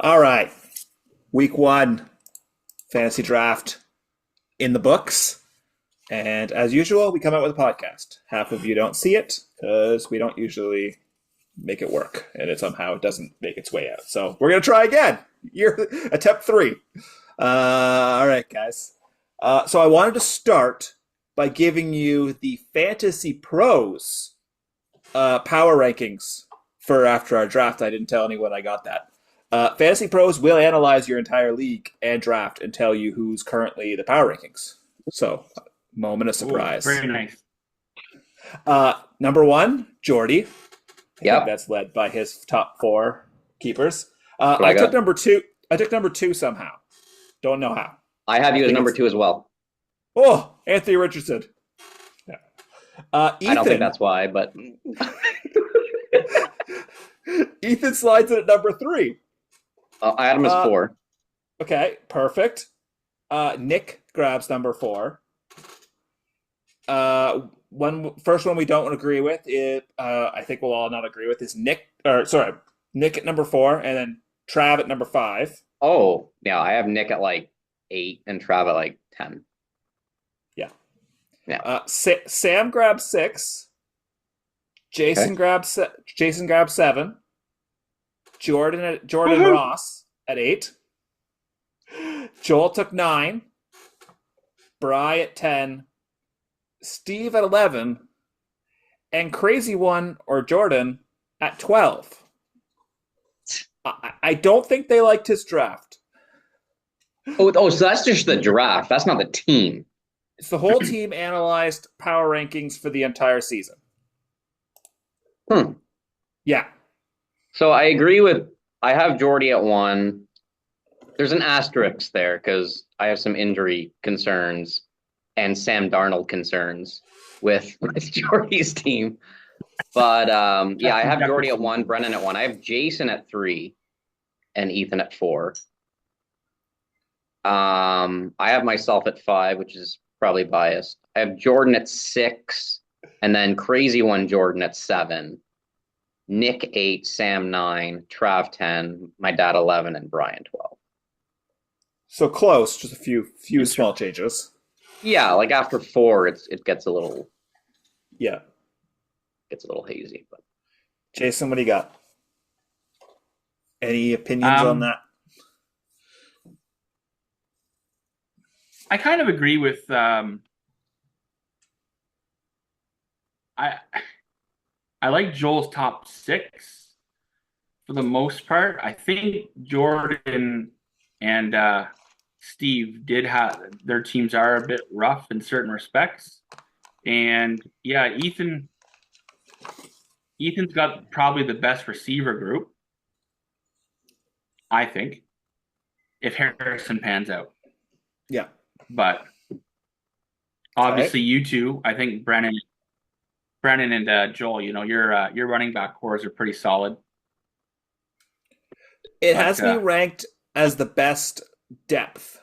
All right. Week one, fantasy draft in the books. And as usual, we come out with a podcast. Half of you don't see it because we don't usually make it work, and it somehow doesn't make its way out. So we're gonna try again. Year attempt three. All right, guys. So I wanted to start by giving you the Fantasy Pros power rankings for after our draft. I didn't tell anyone I got that. Fantasy Pros will analyze your entire league and draft and tell you who's currently the power rankings. So, moment of Ooh, surprise. very nice. Number one, Jordy. I think Yep. that's led by his top four keepers. What I I took got. number two. I took number two somehow. Don't know how. I have I you as think number it's two as well. Anthony Richardson. Yeah. I don't think Ethan. that's why, but Ethan slides in at number three. I had him as Uh, four. Okay, perfect. Nick grabs number four. First one we don't agree with is I think we'll all not agree with is Nick at number four, and then Trav at number five. Oh, yeah, I have Nick at like 8 and Trav at like 10. Yeah. Yeah. Sam grabs six. Jason Okay. grabs seven. Jordan Woohoo! Ross at eight. Joel took nine. Bry at 10. Steve at 11. And Crazy One or Jordan at 12. I don't think they liked his draft. So that's just the draft. That's not the team. It's the whole team analyzed power rankings for the entire season. Hmm. Yeah. So I have Jordy at 1. There's an asterisk there because I have some injury concerns and Sam Darnold concerns with Jordy's team. But yeah, I have Jordy at 1, Brennan at 1. I have Jason at 3 and Ethan at 4. I have myself at 5, which is probably biased. I have Jordan at 6, and then Crazy One Jordan at 7. Nick 8, Sam 9, Trav 10, my dad 11, and Brian 12. So close, just a few small changes. Yeah, like after 4, it gets a little Yeah. hazy. But Jason, what do you got? Any opinions on that? I kind of agree with I like Joel's top 6 for the most part. I think Jordan and Steve did have their teams are a bit rough in certain respects. And yeah, Ethan's got probably the best receiver group, I think, if Harrison pans out. Yeah. But obviously, you two, I think Brennan and Joel, your running back cores are pretty solid. It But, has me ranked as the best depth.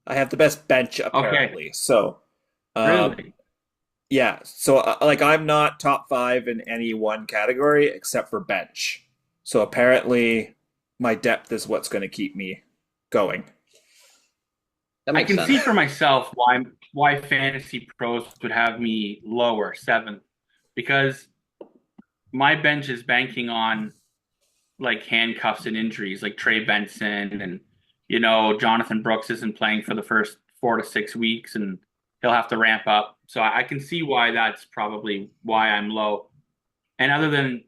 I have the best bench apparently. Okay. So, Really? yeah. So, like, I'm not top five in any one category except for bench. So apparently, my depth is what's going to keep me going. that I makes can sense. see for myself why Fantasy Pros would have me lower 7th, because my bench is banking on like handcuffs and injuries, like Trey Benson, and Jonathan Brooks isn't playing for the first 4 to 6 weeks, and he'll have to ramp up. So I can see why that's probably why I'm low. And other than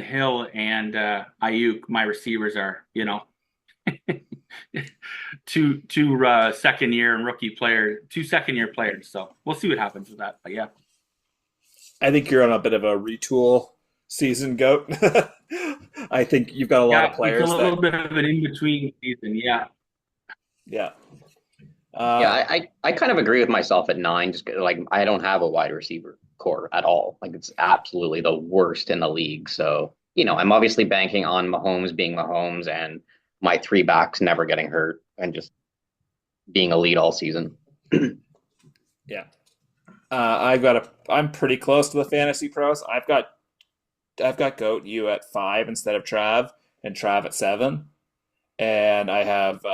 Hill and Ayuk, my receivers are two second year and rookie player, 2 second-year players. So we'll see what happens with that. But yeah. I think you're on a bit of a retool season, Goat. I think you've got a lot of players. It's a little bit of an in-between season, yeah. Yeah. Yeah, I kind of agree with myself at 9. Just like I don't have a wide receiver core at all. Like it's absolutely the worst in the league. So I'm obviously banking on Mahomes being Mahomes and my 3 backs never getting hurt and just being elite all season. Yeah. I'm pretty close to the Fantasy Pros. I've got I've got Goat you at 5 instead of Trav, and Trav at 7, and I have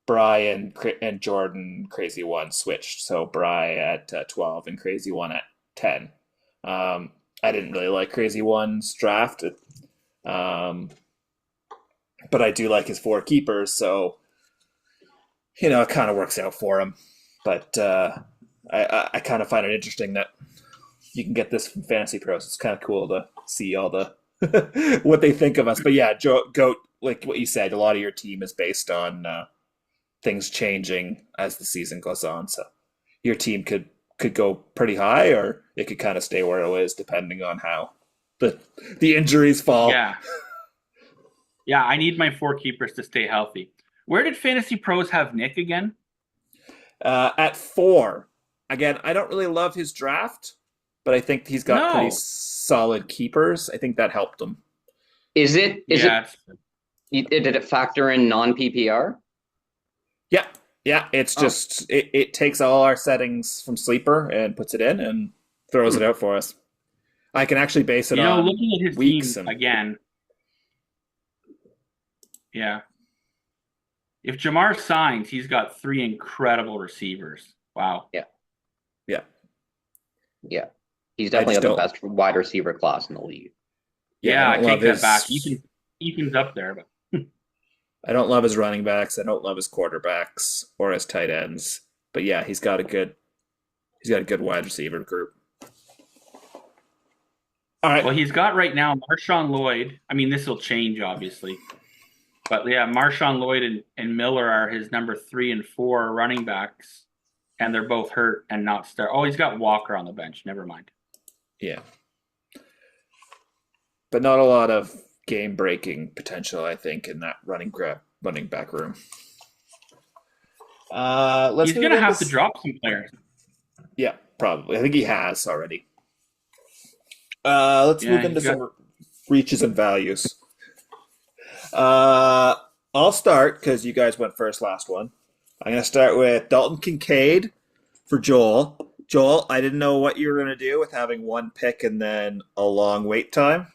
Brian and Jordan Crazy One switched. So Bry at 12 and Crazy One at 10. I didn't really like Crazy One's draft, but I do like his 4 keepers, so it kind of works out for him. But I kind of find it interesting that you can get this from Fantasy Pros. It's kind of cool to see all the what they think of us. But yeah, Goat, like what you said, a lot of your team is based on things changing as the season goes on. So your team could go pretty high, or it could kind of stay where it is, depending on how the injuries fall. Yeah, I need my 4 keepers to stay healthy. Where did Fantasy Pros have Nick again? At 4. Again, I don't really love his draft, but I think he's got pretty solid keepers. I think that helped him. Did it factor in non-PPR? Yeah. It's just it takes all our settings from Sleeper and puts it in and throws it out for us. I can actually base it on looking at his weeks team again. Yeah. If Jamar signs, he's got 3 incredible receivers. Wow. Yeah. He's definitely got the best wide receiver class in the league. Yeah, I take that back. Ethan's up there, but I don't love his running backs. I don't love his quarterbacks or his tight ends. But yeah, he's got a good wide receiver group. All right. Well, he's got right now Marshawn Lloyd. I mean, this will change obviously. But yeah, Marshawn Lloyd and Miller are his number 3 and 4 running backs, and they're both hurt and not start. Oh, he's got Walker on the bench. Never mind. Yeah. But not a lot of game-breaking potential, I think, in that running back room. He's going to have to drop some players. Yeah, probably. I think he has already. Let's move into some reaches and values. I'll start because you guys went first last one. I'm going to start with Dalton Kincaid for Joel. Joel, I didn't know what you were going to do with having 1 pick and then a long wait time.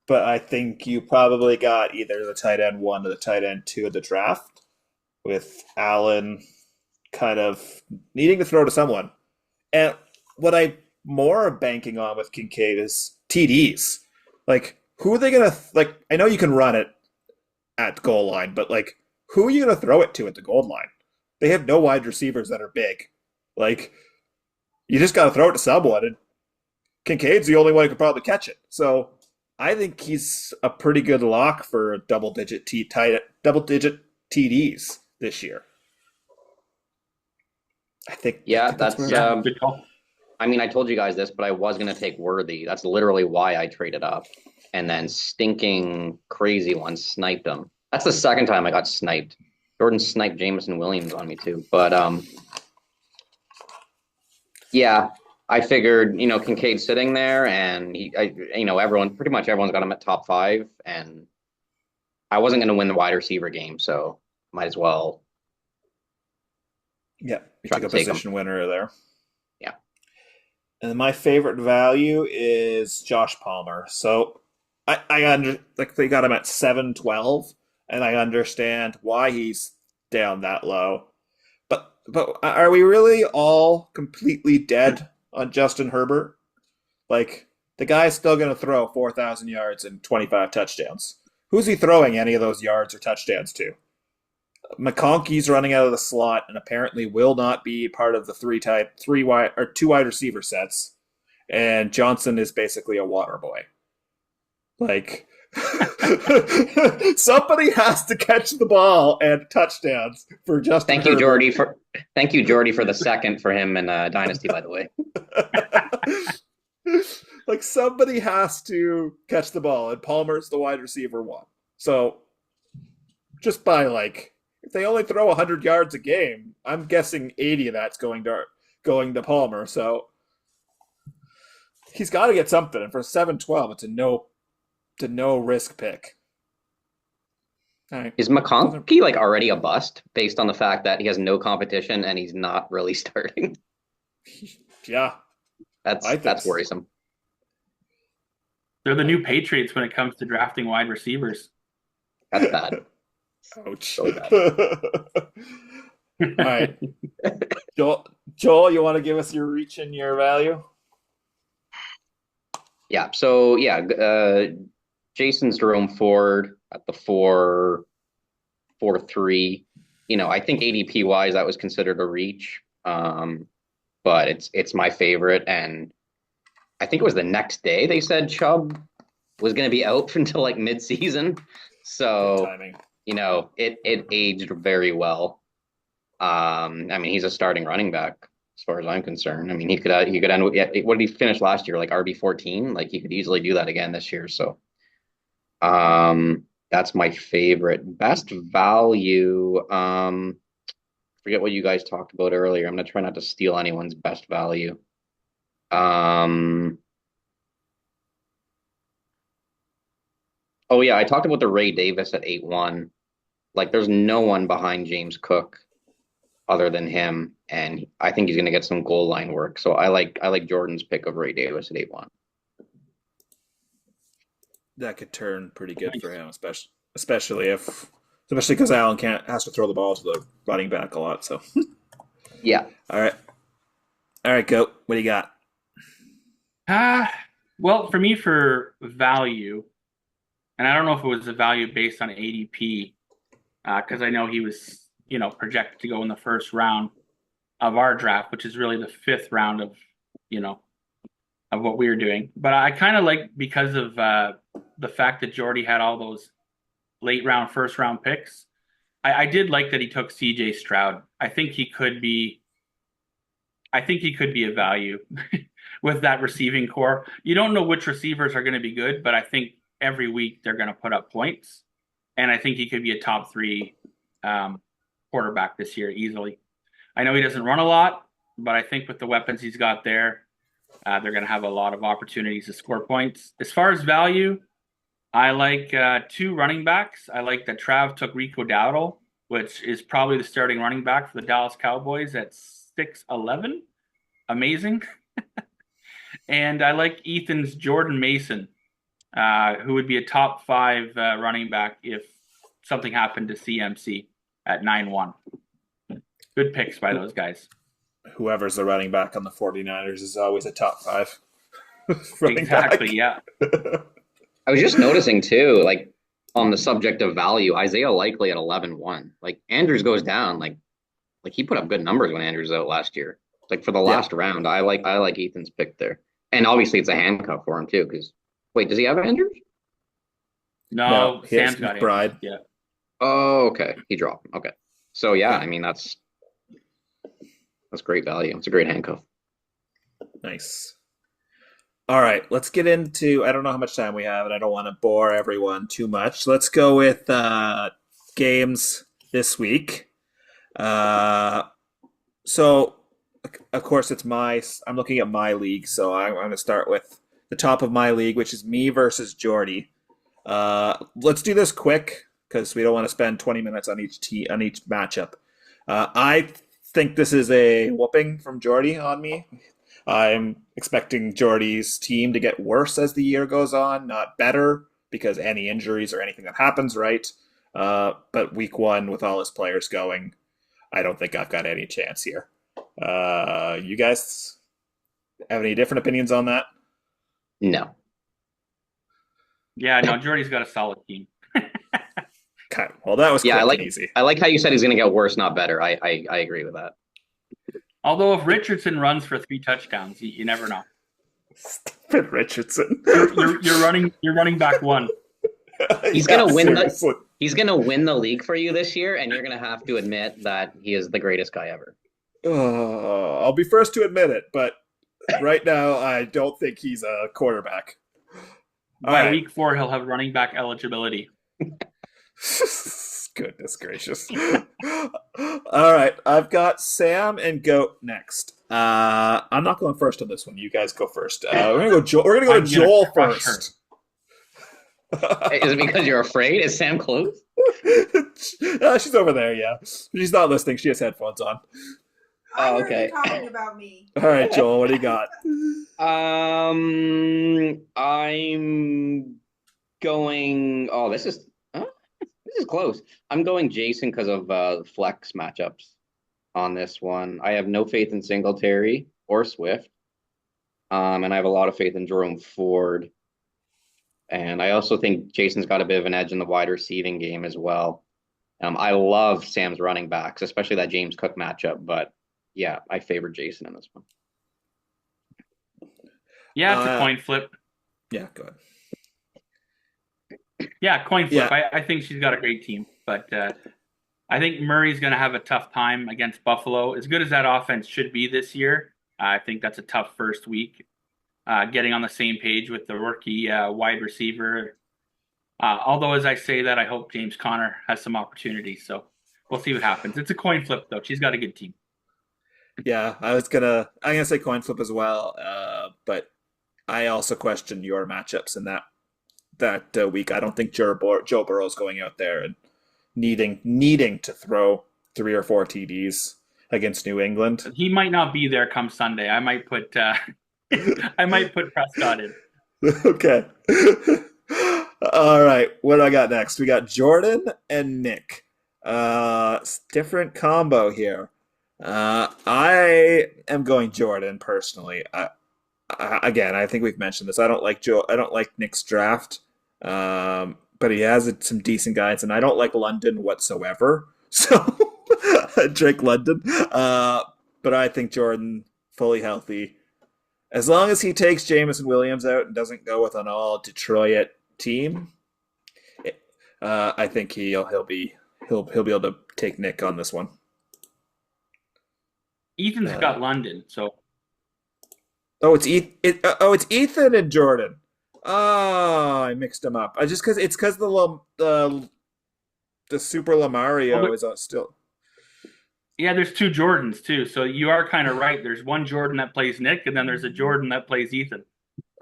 But I think you probably got either the tight end 1 or the tight end 2 of the draft, with Allen kind of needing to throw to someone. And what I'm more banking on with Kincaid is TDs. Like, who are they going to – I know you can run it at goal line, but, who are you going to throw it to at the goal line? They have no wide receivers that are big. You just got to throw it to someone, and Kincaid's the only one who could probably catch it. So I think he's a pretty good lock for double-digit TDs this year. I think. Yeah, that's good call. I mean, I told you guys this, but I was going to take Worthy. That's literally why I traded up. And then stinking crazy one sniped him. That's the second time I got sniped. Jordan sniped Jameson Williams on me too. But yeah, I figured, Kincaid sitting there, and pretty much everyone's got him at top 5, and I wasn't going to win the wide receiver game, so might as well. Yeah, you took a position winner there. Yeah. And my favorite value is Josh Palmer. So they got him at 7-12, and I understand why he's down that low. But are we really all completely dead on Justin Herbert? The guy's still going to throw 4,000 yards and 25 touchdowns. Who's he throwing any of those yards or touchdowns to? McConkey's running out of the slot and apparently will not be part of the 2 wide receiver sets. And Johnson is basically a water boy. Somebody has to catch the ball and touchdowns for Justin Herbert. Thank you, Jordy, for the second for him in Dynasty, by the way. Somebody has to catch the ball, and Palmer's the wide receiver 1. So just by if they only throw 100 yards a game, I'm guessing 80 of that's going to Palmer. So he's got to get something, and for 7-12, it's a no risk pick. Right. Is McConkey already a bust based on the fact that he has no competition and he's not really starting? Yeah, that's worrisome. They're the new Patriots when it comes to drafting wide receivers. That's bad. Ouch. So bad. All right. Joel, you want to give us your reach and your value? Yeah. So Jason's Jerome Ford at the 4.43. I think ADP wise that was considered a reach. But it's my favorite, and I think it was the next day they said Chubb was going to be out until like mid-season. Good So timing. it aged very well. I mean, he's a starting running back as far as I'm concerned. I mean, he could end with, what did he finish last year? Like RB14? Like he could easily do that again this year. So that's my favorite. Best value. Forget what you guys talked about earlier. I'm gonna try not to steal anyone's best value. Oh yeah, I talked about the Ray Davis at 8-1. Like there's no one behind James Cook other than him, and I think he's gonna get some goal line work. So I like Jordan's pick of Ray Davis at 8-1. That could turn pretty good for him, especially because Allen has to throw the ball to the running back a lot. So Yeah. all right, Goat. What do you got? Well, for me, for value, and I don't know if it was a value based on ADP, because I know he was, projected to go in the first round of our draft, which is really the fifth round of what we were doing. But I kind of like, because of the fact that Jordy had all those late round, first round picks, I did like that he took CJ Stroud. I think he could be a value with that receiving core. You don't know which receivers are going to be good, but I think every week they're going to put up points. And I think he could be a top 3 quarterback this year easily. I know he doesn't run a lot, but I think with the weapons he's got there, they're going to have a lot of opportunities to score points. As far as value, I like 2 running backs. I like that Trav took Rico Dowdle, which is probably the starting running back for the Dallas Cowboys at 6'11". Amazing. And I like Ethan's Jordan Mason, who would be a top 5 running back if something happened to CMC at 9-1. Good picks by those guys. Whoever's the running back on the 49ers is always a top 5 running back. Exactly, yeah. I was just noticing too, like on the subject of value, Isaiah Likely at 11-1. Like Andrews goes down, like he put up good numbers when Andrews was out last year. Like for the last round, I like Ethan's pick there, and obviously it's a handcuff for him too. Because wait, does he have Andrews? No, he has Sam's got McBride. it. Yeah. Oh, okay, he dropped him. Okay, so yeah, I mean that's great value. It's a great handcuff. Nice. All right, let's get into. I don't know how much time we have, and I don't want to bore everyone too much. Let's go with games this week. So, of course, I'm looking at my league, so I'm going to start with the top of my league, which is me versus Jordy. Let's do this quick because we don't want to spend 20 minutes on each matchup. I think this is a whooping from Jordy on me. I'm expecting Jordy's team to get worse as the year goes on, not better, because any injuries or anything that happens, right? But week 1, with all his players going, I don't think I've got any chance here. You guys have any different opinions on that? No. Yeah, no, Jordy's got a solid team. Okay. Well, that was quick and easy. I like how you said he's going to get worse, not better. I agree with that. Although if Richardson runs for 3 touchdowns, you never know. Stupid Richardson. You're running back 1. He's gonna win. He's gonna win the league for you this year, and you're gonna have to admit that he is the greatest guy ever. I'll be first to admit it, but right now I don't think he's a quarterback. By week 4, he'll have running back eligibility. Goodness gracious. All right, I've got Sam and Goat next. I'm not going first on this one. You guys go first. We're gonna go to Joel first. Is it because you're afraid? Is Sam close? She's over there, yeah. She's not listening. She has headphones on. I Oh, heard okay. you talking about me. All right, Joel, what do you got? I'm going. Oh, this is close. I'm going Jason because of flex matchups on this one. I have no faith in Singletary or Swift, and I have a lot of faith in Jerome Ford. And I also think Jason's got a bit of an edge in the wide receiving game as well. I love Sam's running backs, especially that James Cook matchup. But yeah, I favor Jason in this one. Yeah, it's a coin flip. Yeah, go ahead. Yeah, coin flip. Yeah. I think she's got a great team, but I think Murray's going to have a tough time against Buffalo. As good as that offense should be this year, I think that's a tough first week. Getting on the same page with the rookie wide receiver. Although, as I say that, I hope James Conner has some opportunities. So we'll see what happens. It's a coin flip, though. She's got a good team. Yeah, I'm gonna say coin flip as well, but I also question your matchups in that week. I don't think Joe Burrow's going out there and needing to throw 3 or 4 TDs against New England. He might not be there come Sunday. I might put I might put Prescott in. Okay. All right. What do I got next? We got Jordan and Nick. Different combo here. I am going Jordan personally. Again, I think we've mentioned this. I don't like Nick's draft, but he has some decent guys, and I don't like London whatsoever. So Drake London, but I think Jordan fully healthy, as long as he takes Jameson Williams out and doesn't go with an all Detroit team. I think he'll be able to take Nick on this one. Ethan's got London, so. Oh, it's Ethan and Jordan. Oh, I mixed them up. It's because the Super Lamario is still. Yeah, there's 2 Jordans too, so you are kind of right. There's one Jordan that plays Nick, and then there's a Jordan that plays Ethan.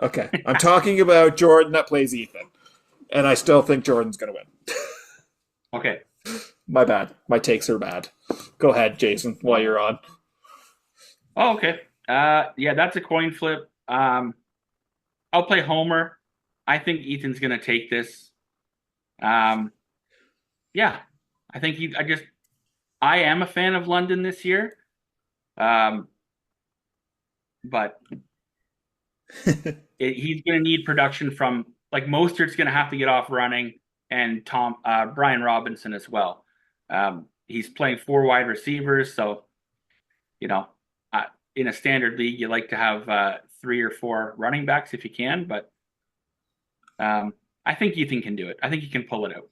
Okay, I'm talking about Jordan that plays Ethan, and I still think Jordan's gonna win. Okay. My bad. My takes are bad. Go ahead, Jason, while you're on. Oh, okay. Yeah, that's a coin flip. I'll play Homer. I think Ethan's gonna take this. Yeah, I think I am a fan of London this year. But he's gonna need production from, like, Mostert's gonna have to get off running, and Brian Robinson as well. He's playing 4 wide receivers, so in a standard league, you like to have 3 or 4 running backs if you can. But I think Ethan can do it. I think he can pull it out.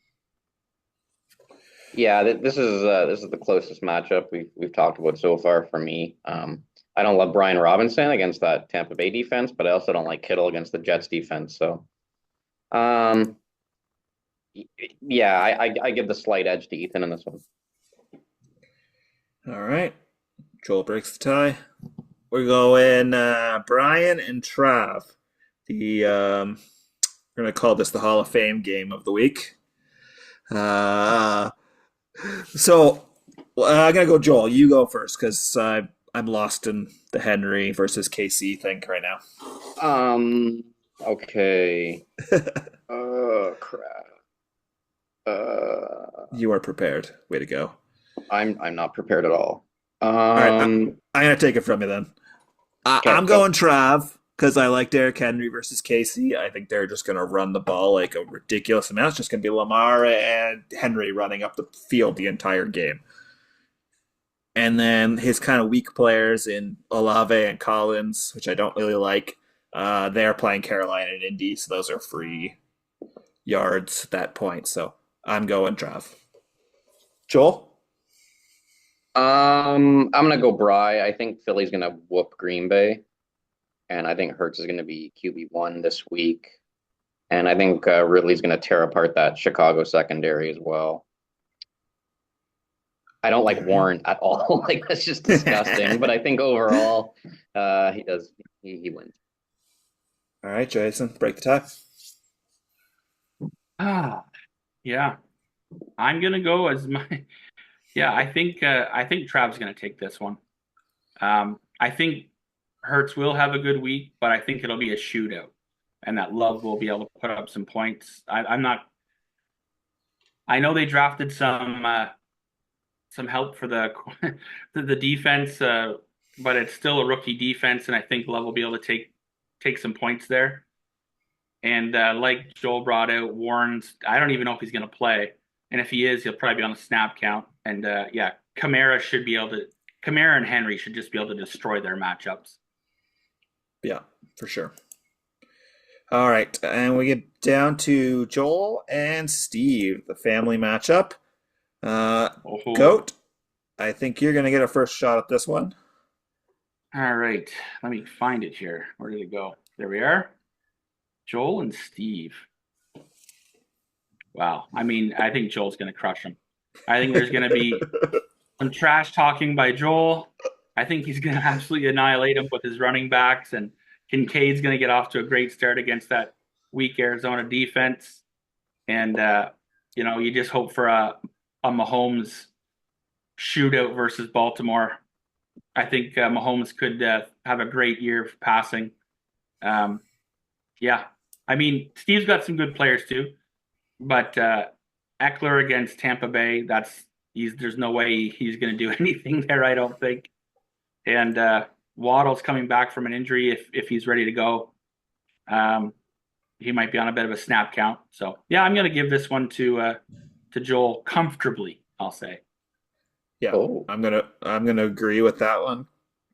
Yeah, this is the closest matchup we've talked about so far for me. I don't love Brian Robinson against that Tampa Bay defense, but I also don't like Kittle against the Jets defense. So, yeah, I give the slight edge to Ethan in this one. All right. Joel breaks the tie. We're going Brian and Trav. We're gonna call this the Hall of Fame game of the week. So I'm gonna go Joel. You go first because I'm lost in the Henry versus KC thing right now. Okay. Oh crap. You are prepared. Way to go. I'm not prepared at all. All right, I'm gonna take it from you then. I'm going Trav because I like Derrick Henry versus Casey. I think they're just gonna run the ball like a ridiculous amount. It's just gonna be Lamar and Henry running up the field the entire game. And then his kind of weak players in Olave and Collins, which I don't really like, they're playing Carolina and Indy, so those are free yards at that point. So I'm going Trav. Joel? I'm gonna go Bry. I think Philly's gonna whoop Green Bay, and I think Hurts is gonna be QB1 this week, and I think Ridley's gonna tear apart that Chicago secondary as well. I don't like Warren at all. Like, that's just disgusting. But I think overall, he does. He wins. All right, Jason, break the tie. Yeah. I'm gonna go as my. Yeah, I think Trav's gonna take this one. I think Hertz will have a good week, but I think it'll be a shootout, and that Love will be able to put up some points. I'm not. I know they drafted some help for the the defense, but it's still a rookie defense, and I think Love will be able to take some points there. And like Joel brought out, Warren's. I don't even know if he's going to play, and if he is, he'll probably be on a snap count. And yeah, Kamara and Henry should just be able to destroy their matchups. Yeah, for sure. All right, and we get down to Joel and Steve, the family matchup. Oh. Goat, I think you're going to get a first shot at this one. All right, let me find it here. Where did it go? There we are. Joel and Steve. Wow. I mean, I think Joel's going to crush him. I think there's going to be some trash talking by Joel. I think he's going to absolutely annihilate him with his running backs, and Kincaid's going to get off to a great start against that weak Arizona defense. And, you just hope for a Mahomes shootout versus Baltimore. I think Mahomes could have a great year passing. Yeah. I mean, Steve's got some good players too, but Eckler against Tampa Bay, there's no way he's going to do anything there, I don't think. And Waddle's coming back from an injury if he's ready to go. He might be on a bit of a snap count. So yeah, I'm going to give this one to Joel comfortably, I'll say. Yeah, Oh. I'm gonna agree with that one.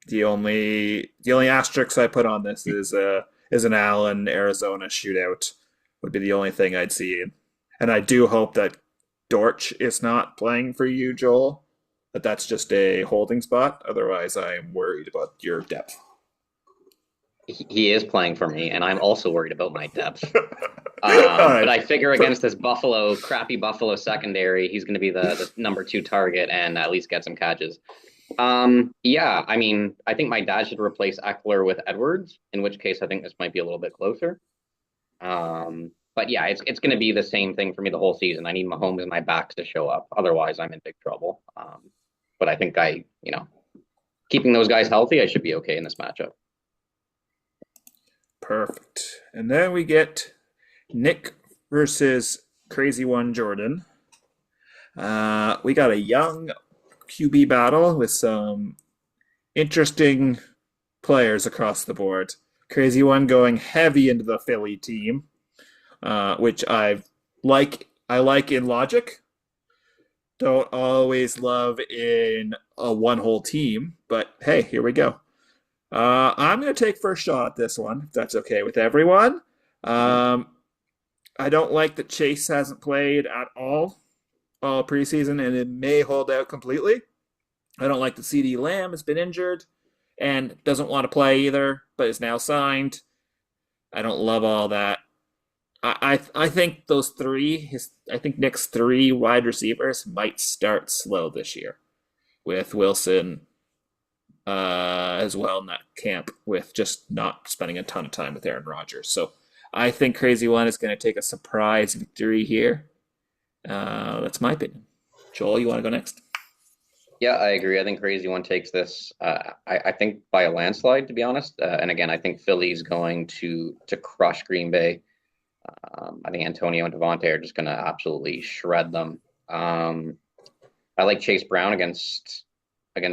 The only asterisk I put on this is an Allen Arizona shootout would be the only thing I'd see, and I do hope that Dortch is not playing for you, Joel. But that's just a holding spot. Otherwise, I'm worried about your depth. He is playing for me, and I'm also worried about my depth. Right. But I figure against this crappy Buffalo secondary, he's going to be the number 2 target and at least get some catches. Yeah, I mean, I think my dad should replace Eckler with Edwards, in which case I think this might be a little bit closer. But yeah, it's going to be the same thing for me the whole season. I need Mahomes and my backs to show up. Otherwise, I'm in big trouble. But I think keeping those guys healthy, I should be okay in this matchup. Perfect. And then we get Nick versus Crazy One Jordan. We got a young QB battle with some interesting players across the board. Crazy One going heavy into the Philly team, which I like in logic. Don't always love in a one whole team, but hey, here we go. I'm going to take first shot at this one, if that's okay with everyone. I don't like that Chase hasn't played at all preseason, and it may hold out completely. I don't like that CeeDee Lamb has been injured and doesn't want to play either, but is now signed. I don't love all that. I think those three, I think Nick's 3 wide receivers might start slow this year, with Wilson as well in that camp, with just not spending a ton of time with Aaron Rodgers. So I think Crazy One is going to take a surprise victory here. That's my opinion. Joel, you want to go next? Yeah, I agree. I think Crazy One takes this. I think by a landslide, to be honest. And again, I think Philly's going to crush Green Bay. I think Antonio and Devontae are just going to absolutely shred them. I like Chase Brown against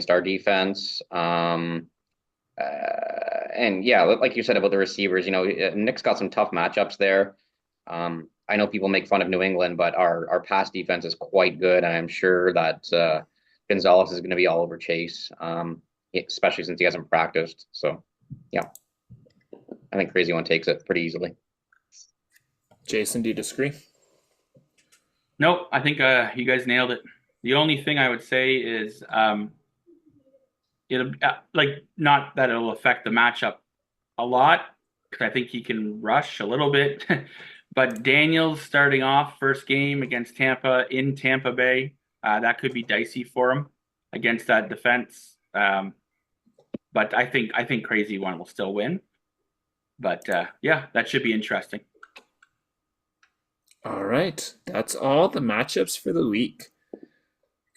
our defense. And yeah, like you said about the receivers, Nick's got some tough matchups there. I know people make fun of New England, but our pass defense is quite good, and I'm sure that Gonzalez is going to be all over Chase, especially since he hasn't practiced. So, yeah, I think Crazy One takes it pretty easily. Jason, do you disagree? Nope, I think you guys nailed it. The only thing I would say is it'll not that it'll affect the matchup a lot, because I think he can rush a little bit. But Daniels starting off first game against Tampa in Tampa Bay, that could be dicey for him against that defense. But I think Crazy One will still win. But yeah, that should be interesting. All right, that's all the matchups for the week.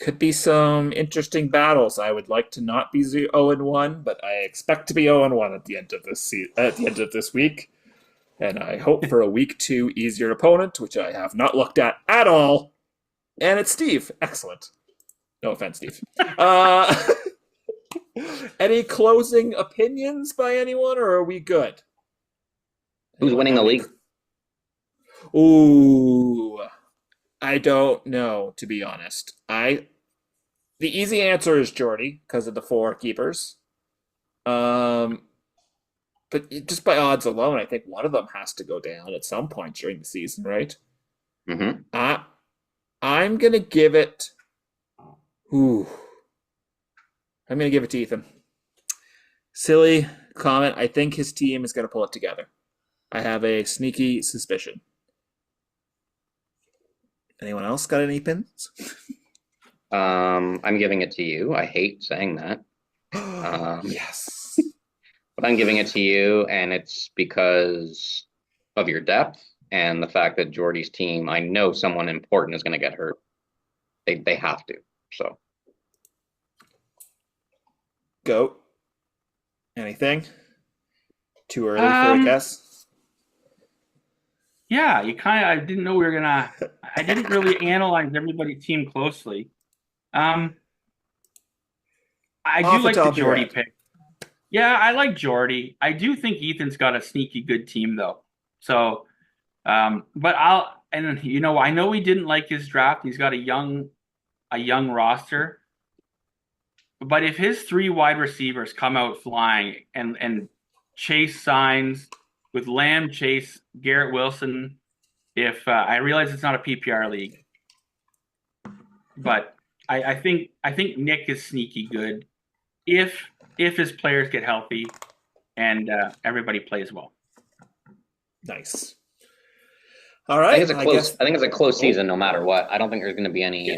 Could be some interesting battles. I would like to not be 0-1, but I expect to be 0-1 at the end of at the end of this week. And I hope for a week 2 easier opponent, which I have not looked at all. And it's Steve. Excellent. No offense, Steve. Any closing opinions by anyone, or are we good? Who's winning the league? Ooh, I don't know, to be honest. The easy answer is Jordy because of the 4 keepers. But just by odds alone, I think one of them has to go down at some point during the season, right? Mm-hmm. I'm gonna give it. Ooh, I'm gonna give it to Ethan. Silly comment. I think his team is gonna pull it together. I have a sneaky suspicion. Anyone else got any pins? I'm giving it to you. I hate saying that. Yes. But I'm giving it to you, and it's because of your depth and the fact that Jordy's team, I know someone important is going to get hurt. They have to. So. Goat. Anything? Too early for a guess? Yeah, I didn't know we were gonna. I didn't really analyze everybody's team closely. I do like the Jordy pick. Yeah, I like Jordy. I do think Ethan's got a sneaky good team though. So, but I know we didn't like his draft. He's got a young roster. But if his 3 wide receivers come out flying and Chase signs with Lamb, Chase, Garrett Wilson, if I realize it's not a PPR league, but I think Nick is sneaky good if his players get healthy and everybody plays well. Nice. All right. I think it's a close season no matter what. I don't think there's going to be any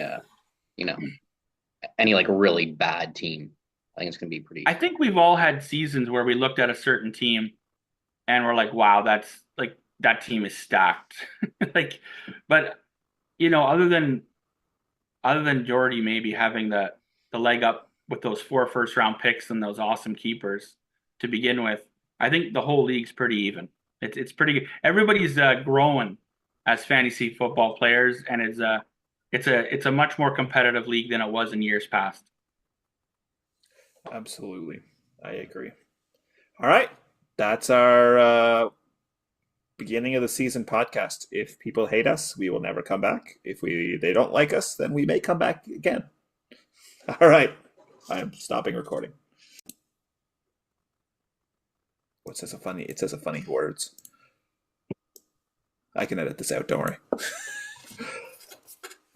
any like really bad team. I think it's going to be pretty. I think we've all had seasons where we looked at a certain team and we're like, wow, that's like that team is stacked. But other than Jordy maybe having the leg up with those 4 first-round picks and those awesome keepers to begin with, I think the whole league's pretty even. It's pretty good. Everybody's growing as fantasy football players, and it's a much more competitive league than it was in years past. Absolutely. I agree. All right. That's our beginning of the season podcast. If people hate us, we will never come back. If they don't like us, then we may come back again. All right. I'm stopping recording. It says a funny words. I can edit this out, don't worry.